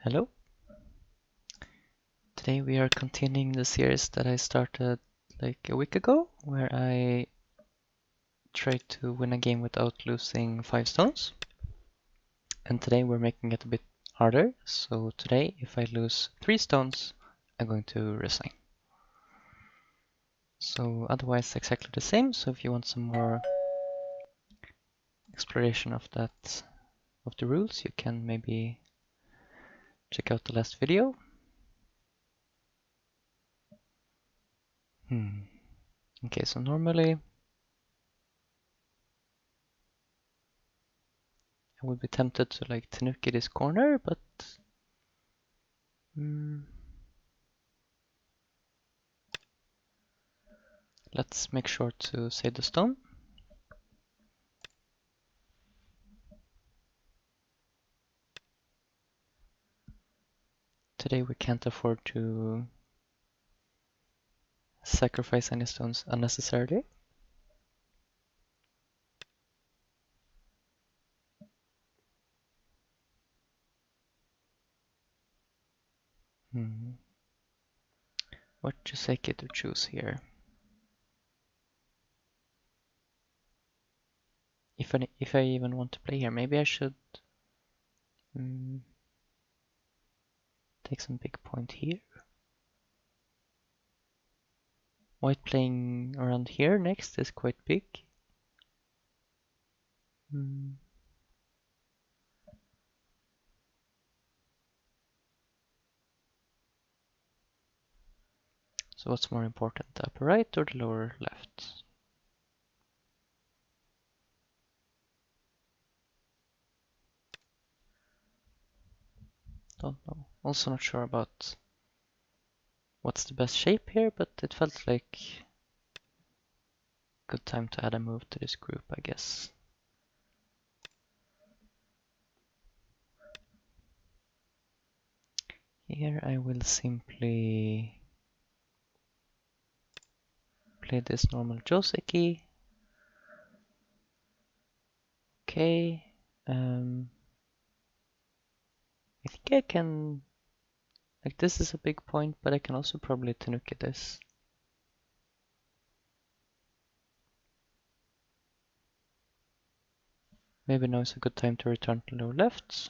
Hello. Today we are continuing the series that I started like a week ago, where I tried to win a game without losing 5 stones. And today we're making it a bit harder. So today, if I lose 3 stones, I'm going to resign. So otherwise exactly the same. So if you want some more exploration of that, of the rules, you can maybe check out the last video. Okay, so normally I would be tempted to like Tanuki this corner, but let's make sure to save the stone. Today we can't afford to sacrifice any stones unnecessarily. What Joseki to choose here? If I even want to play here, maybe I should take some big point here. White playing around here next is quite big. So what's more important, the upper right or the lower left? Don't know. Also not sure about what's the best shape here, but it felt like a good time to add a move to this group, I guess. Here I will simply play this normal Joseki. Okay. I think I can, like this is a big point, but I can also probably Tanuki this. Maybe now is a good time to return to lower left.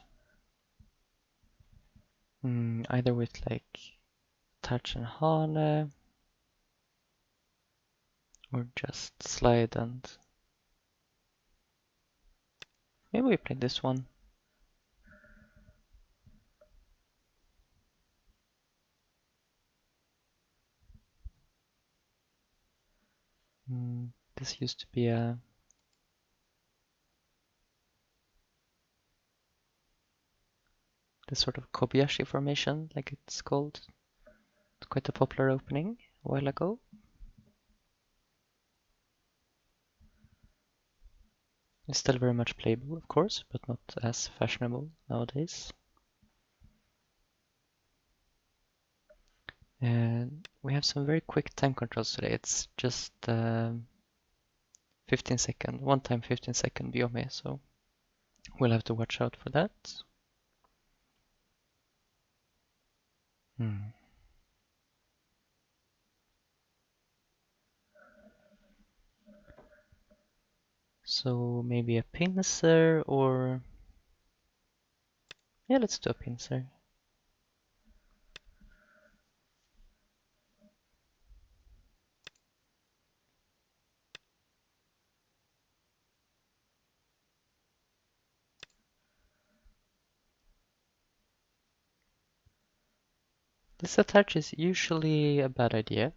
Either with like touch and Hane, or just slide and maybe we play this one. This used to be a this sort of Kobayashi formation, like it's called. It's quite a popular opening a while ago. It's still very much playable, of course, but not as fashionable nowadays. And we have some very quick time controls today. It's just 15 second, one time 15 second Biome, so we'll have to watch out for that. So maybe a pincer or... Yeah, let's do a pincer. This attach is usually a bad idea.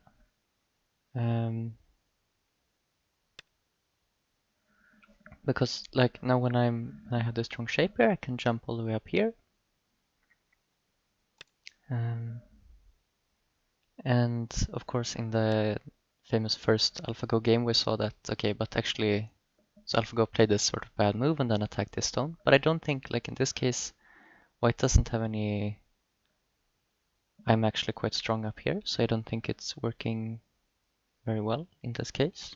Because like now when I have the strong shape here, I can jump all the way up here. And of course in the famous first AlphaGo game we saw that, okay, but actually, so AlphaGo played this sort of bad move and then attacked this stone. But I don't think, like in this case, white doesn't have any... I'm actually quite strong up here, so I don't think it's working very well in this case.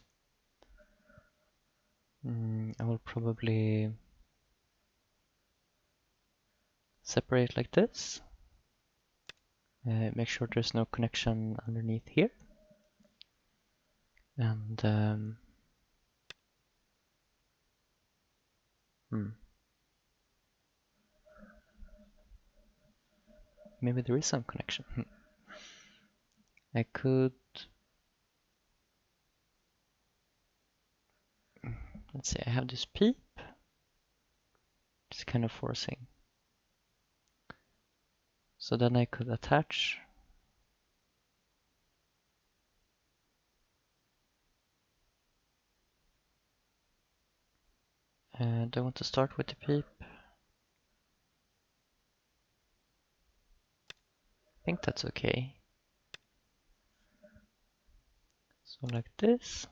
I will probably separate like this. Make sure there's no connection underneath here. And maybe there is some connection. I could, let's see, I have this peep. It's kind of forcing. So then I could attach. Do I want to start with the peep? I think that's okay. So like this.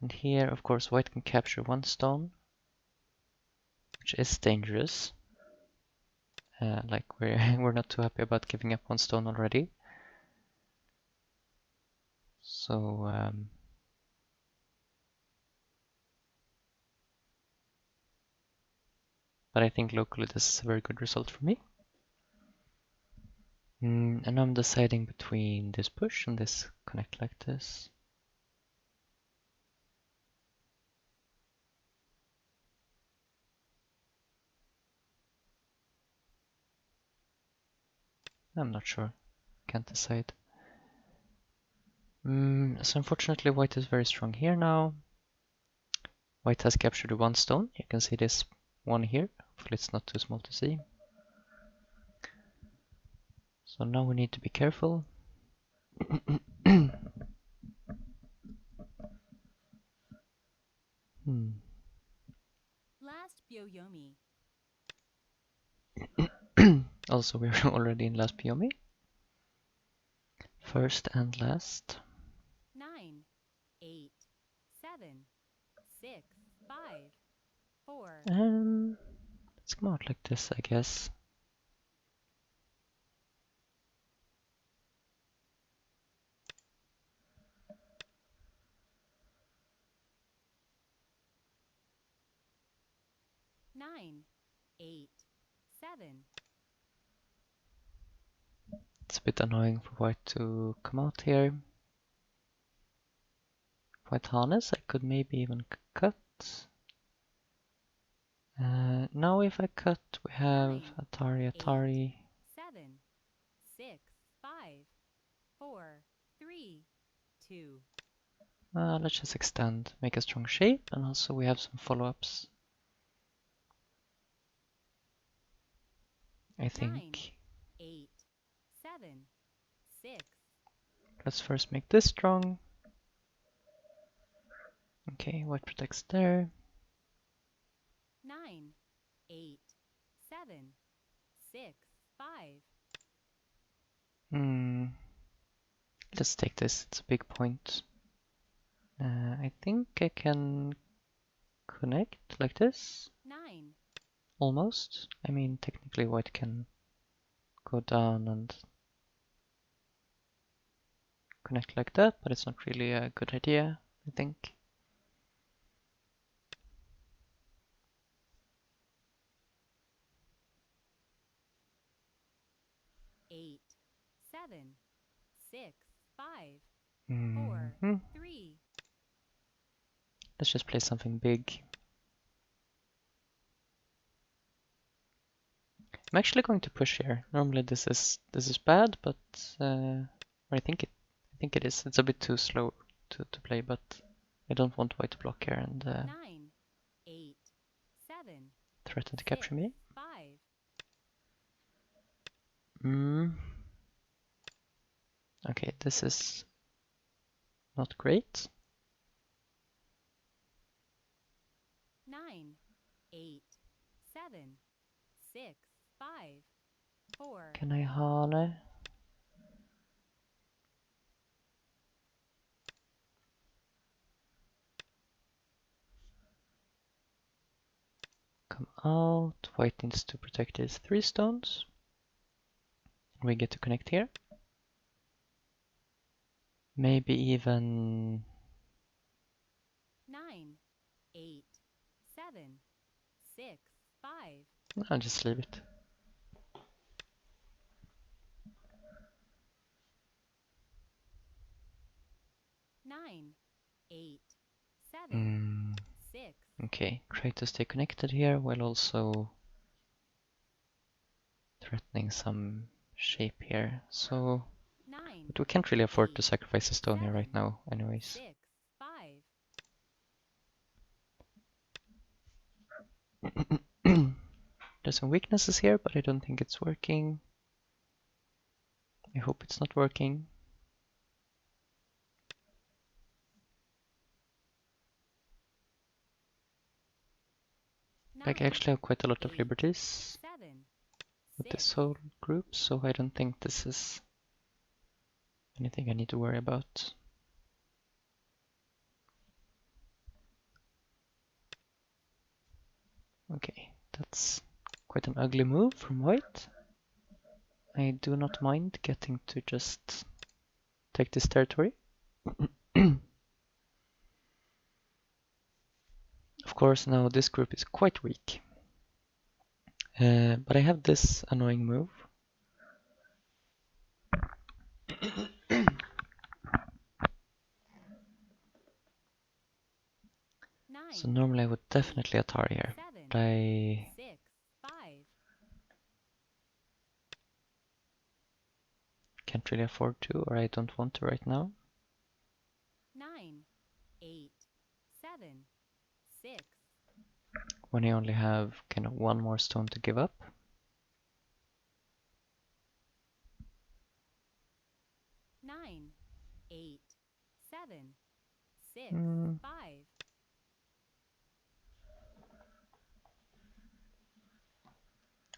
And here, of course, white can capture one stone, which is dangerous. Like we're not too happy about giving up one stone already. So but I think locally this is a very good result for me. And I'm deciding between this push and this connect like this. I'm not sure. Can't decide. So unfortunately white is very strong here now. White has captured one stone. You can see this one here. Hopefully it's not too small to see. So now we need to be careful. Last Byoyomi. Also, we're already in last Pyomi. First and last. 9, 8, 7, 6, 5, 4. Let's come out like this, I guess. Nine, 8, 7. It's a bit annoying for white to come out here. White harness, I could maybe even cut. Now if I cut, we have 9, Atari, 8, 7, 6, 5, 4, 3, 2. Let's just extend, make a strong shape, and also we have some follow-ups. I 9, think. 8, 7, 6. Let's first make this strong. Okay, white protects there. 9, 8, 7, 6, 5. Let's take this, it's a big point. I think I can connect like this. 9. Almost. I mean, technically white can go down and connect like that, but it's not really a good idea, I think. Eight, 7, 6, 5, 4, Mm-hmm. 3. Let's just play something big. I'm actually going to push here. Normally this is bad, but I think it is. It's a bit too slow to play, but I don't want white to block here and 9, 8, 7, threaten to 6, capture me. 5. Okay, this is not great. 9, 8, 7, 6, 5, 4. Can I Hane? Come out. White needs to protect his 3 stones. We get to connect here. Maybe even 9, 8, 7, 6, 5. I'll just leave it. 9, 8, 7, Mm, 6, okay, try to stay connected here while also threatening some shape here. So, 9, but we can't really afford 8, to sacrifice a stone here right 7, now, anyways. 6, 5, There's some weaknesses here, but I don't think it's working. I hope it's not working. Like, I 9, actually have quite a lot of 8, liberties 7, with 6, this whole group, so I don't think this is anything I need to worry about. Okay, that's quite an ugly move from white. I do not mind getting to just take this territory. Of course, now this group is quite weak. But I have this annoying move. So 9, normally I would 8, definitely attack here, 7, but I 6, 5, can't really afford to, or I don't want to right now. 9, 8, 7, 6, When I only have kind of one more stone to give up. 9, 8, 7, 6, Mm, 5,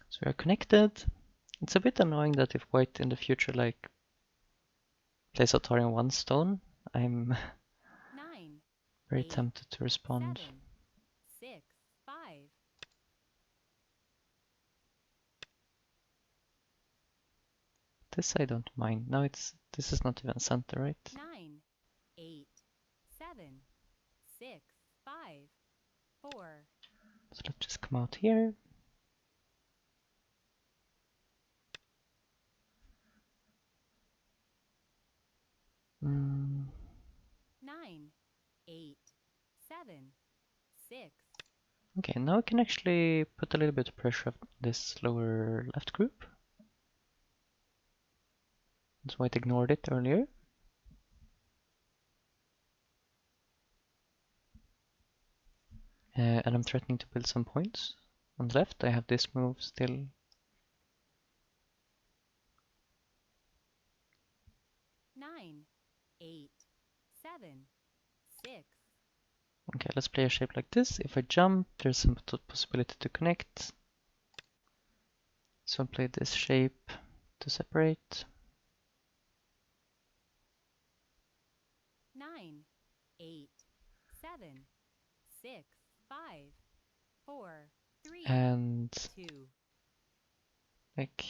so we are connected. It's a bit annoying that if white in the future like plays a tar in one stone, I'm 9, very 8, tempted to respond. 7, 6, 5, This I don't mind. Now this is not even center, right? 9, 8, 7, 6, 5, 4, So let's just come out here. Mm, 9, 8, 7, 6, okay, now I can actually put a little bit of pressure on this lower left group. That's why I ignored it earlier. And I'm threatening to build some points. On the left, I have this move still. 9, 8, 7, 6, Okay, let's play a shape like this. If I jump, there's some possibility to connect. So I'll play this shape to separate. 9, 8, 7, 6, 5, 4, 3, And 2, like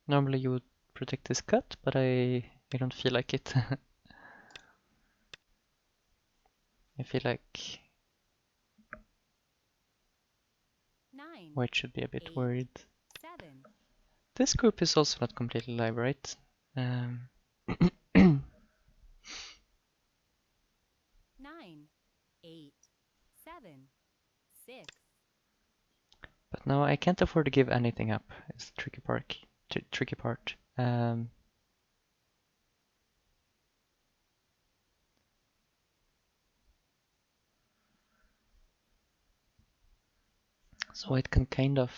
normally you would protect this cut, but I don't feel like it. I feel like 9, white should be a bit 8, worried. 7, This group is also not completely live, right? 9, 8, 7, 6, But no, I can't afford to give anything up. It's the tricky part. Tricky part. So it can kind of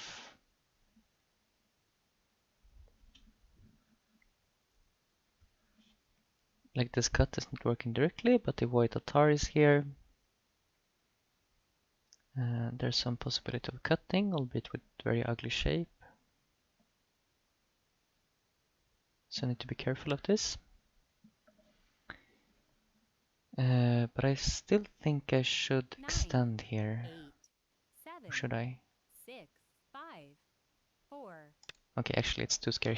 like this cut isn't working directly, but if white Atar is here, there's some possibility of cutting, albeit with very ugly shape. So I need to be careful of this. But I still think I should 9, extend here. 8, Or 7, should I? 6, 5, 4, Okay, actually it's too scary.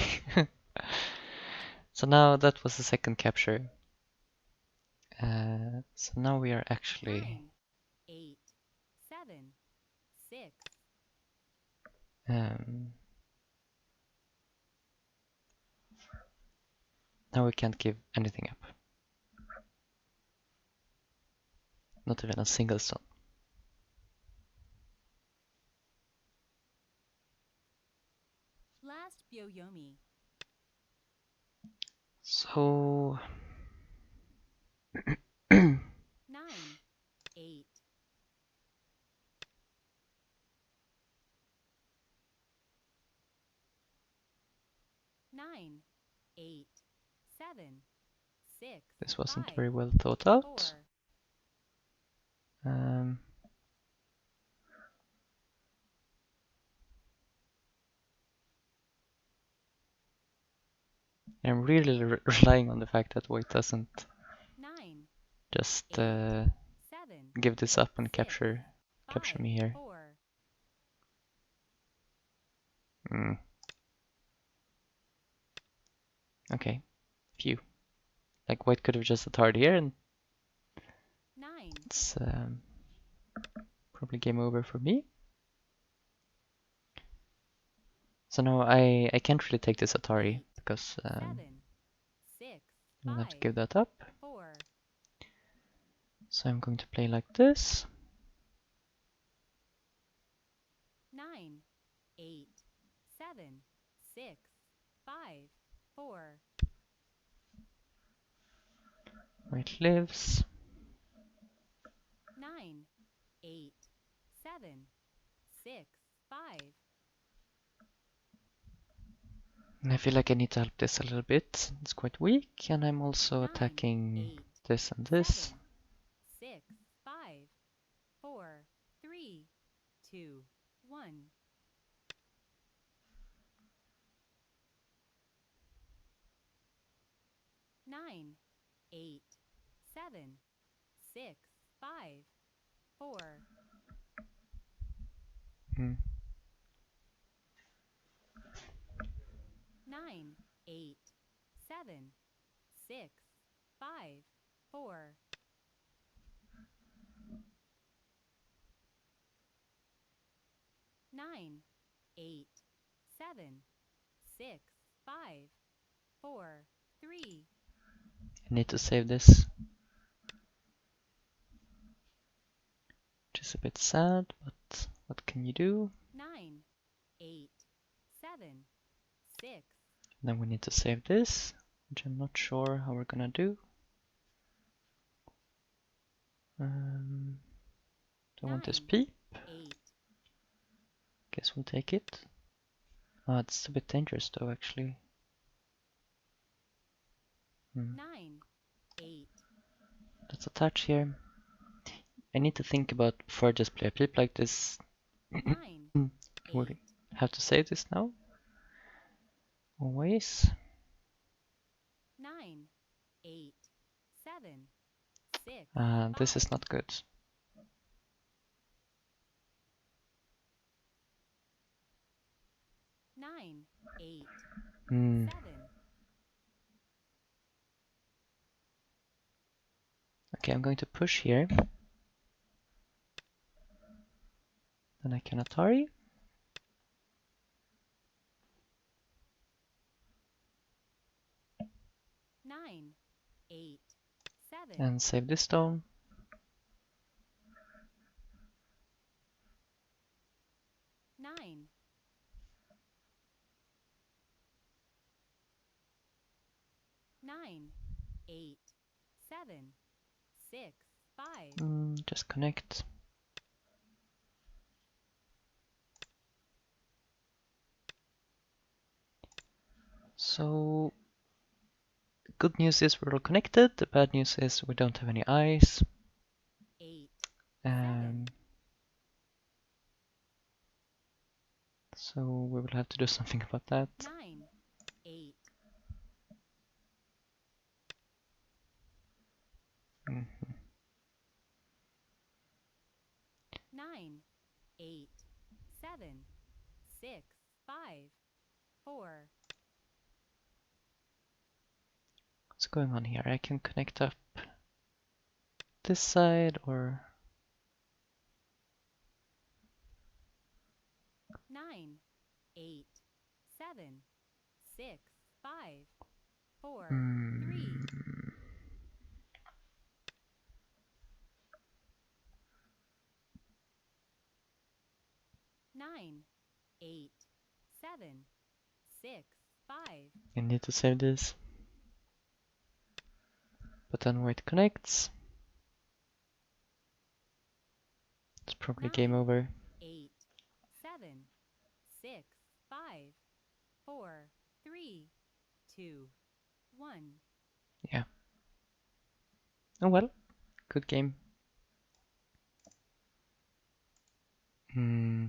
So now that was the second capture. So now we are actually 9, 8, 7, 6, um, now we can't give anything up. Not even a single stone. Last Byoyomi. So 9, 8, 9, 8, 7, 6, this wasn't 5, very well thought out. 4, Um, I'm really relying on the fact that white doesn't 9, just 8, 7, give this up and 6, capture 5, me here. 4. Mm. Okay, phew. Like white could have just attacked here, and 9, it's probably game over for me. So now I can't really take this Atari 8, because 7, 6, I'm gonna have to 5, give that up. 4. So I'm going to play like this. 9, 8, 7, 6, 5, 4. White lives. 9, 8, 7, 6, 5. And I feel like I need to help this a little bit. It's quite weak, and I'm also 9, attacking 8, this and this. 7, 6, 5, 4, 3, 2, 1. 9, 8, 7, 6, 5, 4. Hmm. 9, 8, 7, 6, 5, 4. 9, 8, 7, 6, 5, 4, 3. I need to save this, which is a bit sad, but what can you do? 9, 8, 7, 6. Then we need to save this, which I'm not sure how we're gonna do. Don't want this 9, peep. 8, Guess we'll take it. Oh, it's a bit dangerous though, actually. 9, 8. Let's attach here. I need to think about before I just play a peep like this. 9, We'll 8, have to save this now. Always. 9, 8, 7, 6, This is 5. not good. 9, 8, Hmm. 7. Okay, I'm going to push here. Then I can Atari. 9, 8, 7. And save this stone. 9, 9, 8, 7, 6, 5. Just connect. So, the good news is we're all connected. The bad news is we don't have any eyes. 8, 7. Um, so we will have to do something about that. 9, 8. Mm. 9, 8, 7, 6, 5, 4. What's going on here? I can connect up this side or 9, 8, 7, 6, 5, 4, 3. Hmm. 8, 7, 6, 5, I need to save this. But then white connects. It's probably 9, game over. 8, 7, 6, 5, 4, 3, 2, 1. Yeah. Oh well, good game. Hmm.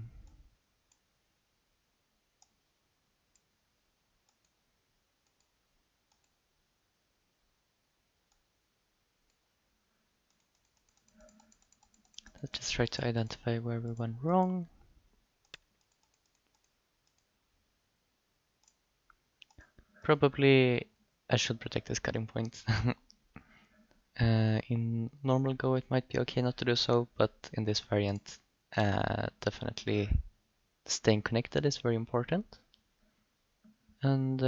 Let's just try to identify where we went wrong. Probably I should protect this cutting point. In normal Go it might be okay not to do so, but in this variant definitely staying connected is very important. And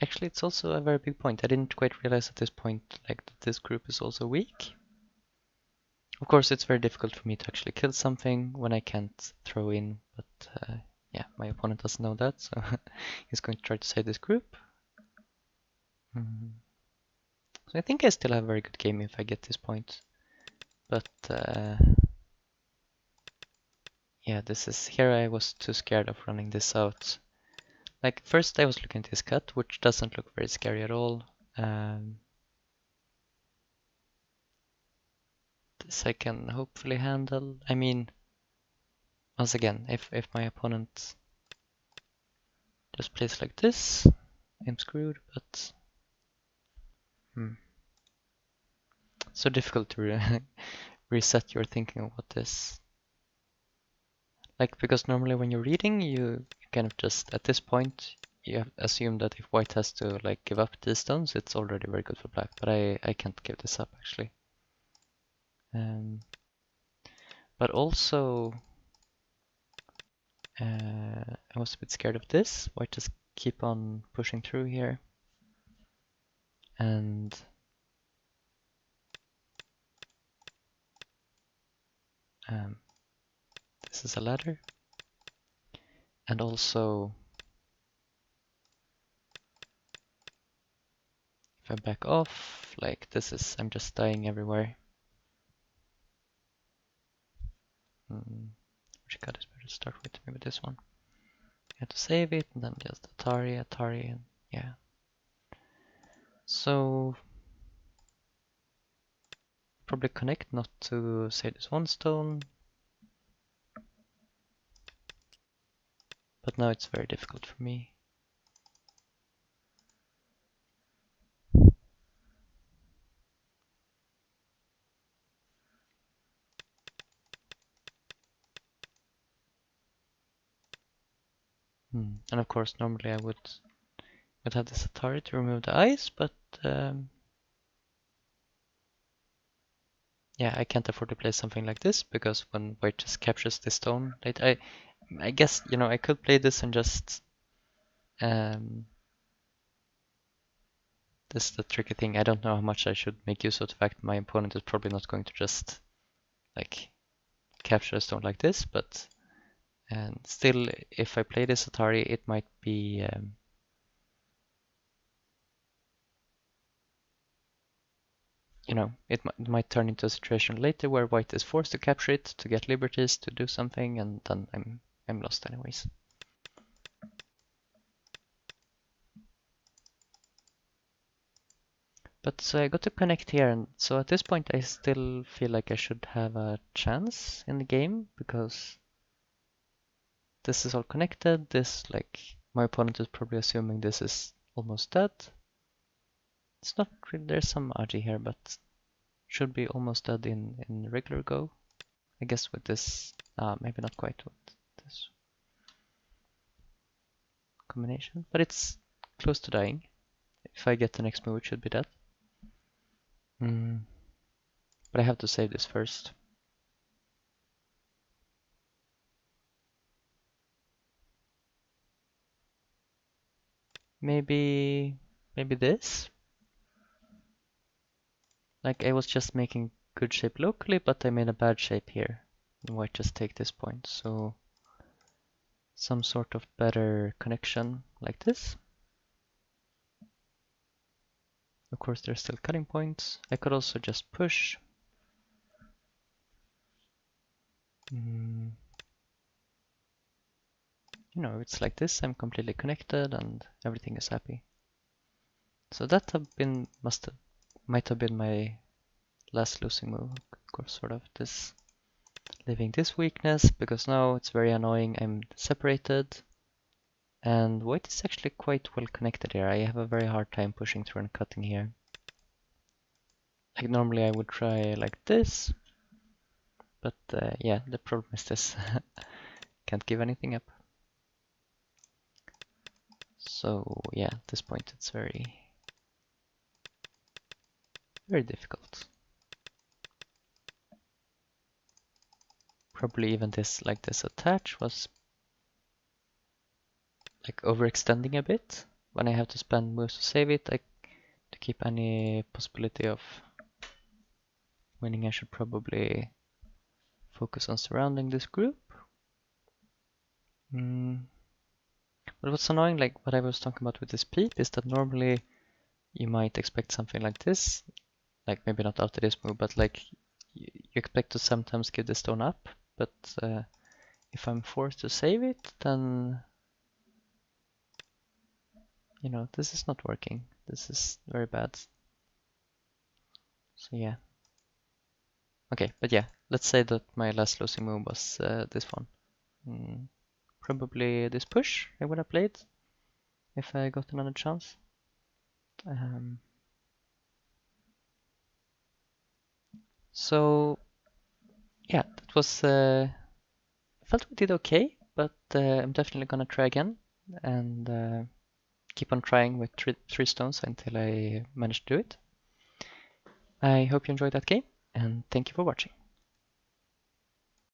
actually it's also a very big point. I didn't quite realize at this point like that this group is also weak. Of course it's very difficult for me to actually kill something when I can't throw in, but yeah, my opponent doesn't know that, so he's going to try to save this group. So I think I still have a very good game if I get this point. But yeah, here I was too scared of running this out. Like first I was looking at this cut, which doesn't look very scary at all. This I can hopefully handle. I mean, once again, if my opponent just plays like this, I'm screwed, but so difficult to reset your thinking of what this. Like, because normally when you're reading, you kind of just, at this point, you assume that if white has to like give up these stones, it's already very good for black, but I can't give this up actually. But also, I was a bit scared of this. White just keep on pushing through here. And this is a ladder. And also, if I back off, like this is, I'm just dying everywhere. Which card is better to start with? Maybe this one. You have to save it, and then just Atari, and yeah. So, probably connect not to save this one stone. But now it's very difficult for me. And of course, normally I would have this Atari to remove the ice, but yeah, I can't afford to play something like this because when white just captures the stone, I guess I could play this and just this is the tricky thing. I don't know how much I should make use of the fact my opponent is probably not going to just like capture a stone like this, but and still, if I play this Atari, it might be it might turn into a situation later where white is forced to capture it to get liberties to do something, and then I'm lost anyways. But so I got to connect here, and so at this point I still feel like I should have a chance in the game because this is all connected. This, like, my opponent is probably assuming this is almost dead. It's not really, there's some agi here, but should be almost dead in regular Go. I guess with this, maybe not quite with this combination, but it's close to dying. If I get the next move, it should be dead. But I have to save this first. Maybe this? Like I was just making good shape locally, but I made a bad shape here. And white just take this point. So some sort of better connection like this. Of course, there's still cutting points. I could also just push. You know, it's like this. I'm completely connected and everything is happy. So that might have been my last losing move. Of course, sort of this leaving this weakness, because now it's very annoying. I'm separated, and white is actually quite well connected here. I have a very hard time pushing through and cutting here. Like normally I would try like this, but yeah, the problem is this. Can't give anything up. So yeah, at this point it's very, very difficult. Probably even this, like this attach was like overextending a bit. When I have to spend moves to save it, to keep any possibility of winning, I should probably focus on surrounding this group. But what's annoying, like what I was talking about with this peep, is that normally you might expect something like this, like maybe not after this move, but like you expect to sometimes give the stone up, but if I'm forced to save it, then you know, this is not working. This is very bad. So yeah. Okay, but yeah, let's say that my last losing move was this one. Probably this push I would have played if I got another chance. So yeah, that was I felt we did okay, but I'm definitely gonna try again and keep on trying with three stones until I manage to do it. I hope you enjoyed that game, and thank you for watching.